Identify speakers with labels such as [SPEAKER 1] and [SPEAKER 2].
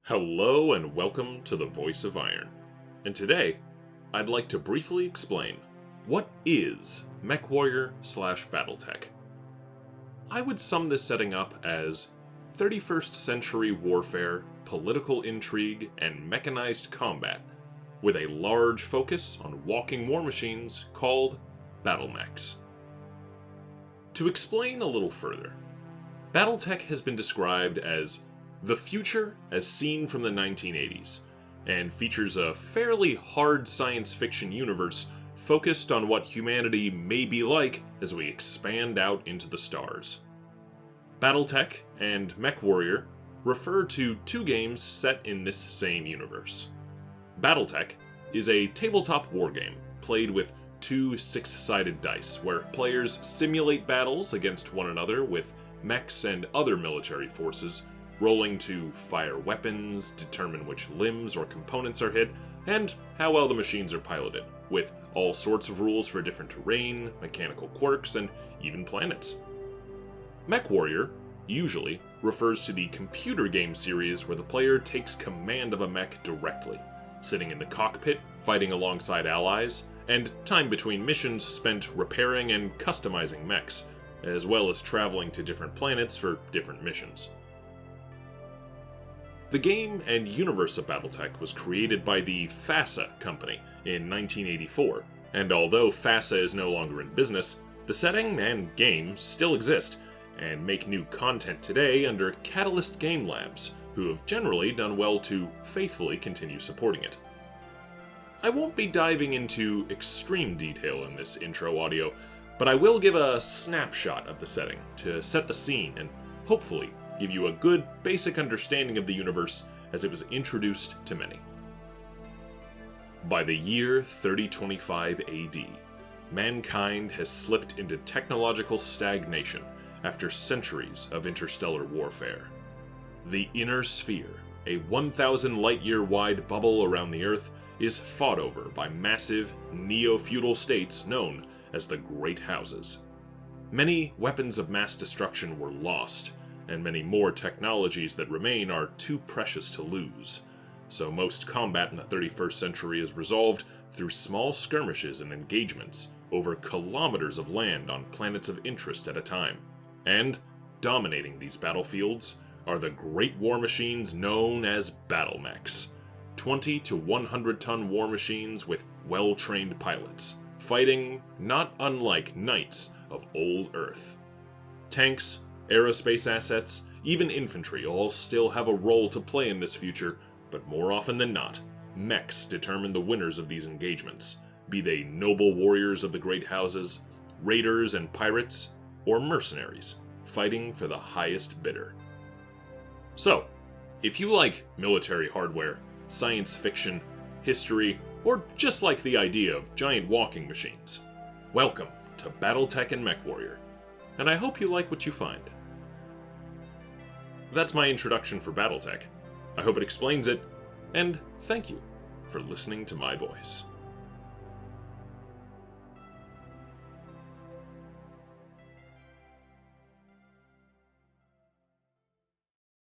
[SPEAKER 1] Hello and welcome to the Voice of Iron. And today, I'd like to briefly explain what is Mechwarrior / Battletech. I would sum this setting up as 31st century warfare, political intrigue, and mechanized combat, with a large focus on walking war machines called battle mechs. To explain a little further, Battletech has been described as the future as seen from the 1980s, and features a fairly hard science fiction universe focused on what humanity may be like as we expand out into the stars. Battletech and Mechwarrior refer to two games set in this same universe. Battletech is a tabletop wargame played with two six-sided dice, where players simulate battles against one another with mechs and other military forces, rolling to fire weapons, determine which limbs or components are hit, and how well the machines are piloted, with all sorts of rules for different terrain, mechanical quirks, and even planets. Mechwarrior usually refers to the computer game series where the player takes command of a mech directly, sitting in the cockpit, fighting alongside allies, and time between missions spent repairing and customizing mechs, as well as traveling to different planets for different missions. The game and universe of Battletech was created by the FASA company in 1984, and although FASA is no longer in business, the setting and game still exist, and make new content today under Catalyst Game Labs, who have generally done well to faithfully continue supporting it. I won't be diving into extreme detail in this intro audio, but I will give a snapshot of the setting to set the scene and hopefully give you a good basic understanding of the universe as it was introduced to many. By the year 3025 AD, mankind has slipped into technological stagnation after centuries of interstellar warfare. The inner sphere, a 1,000 light-year wide bubble around the Earth, is fought over by massive, neo-feudal states known as the Great Houses. Many weapons of mass destruction were lost, and many more technologies that remain are too precious to lose, so most combat in the 31st century is resolved through small skirmishes and engagements over kilometers of land on planets of interest at a time. And dominating these battlefields are the great war machines known as battle mechs, 20 to 100 ton war machines with well-trained pilots, fighting not unlike knights of old Earth. Tanks, aerospace assets, even infantry all still have a role to play in this future, but more often than not, mechs determine the winners of these engagements, be they noble warriors of the great houses, raiders and pirates, or mercenaries, fighting for the highest bidder. So, if you like military hardware, science fiction, history, or just like the idea of giant walking machines, welcome to Battletech and Mechwarrior, and I hope you like what you find. That's my introduction for Battletech. I hope it explains it, and thank you for listening to my voice.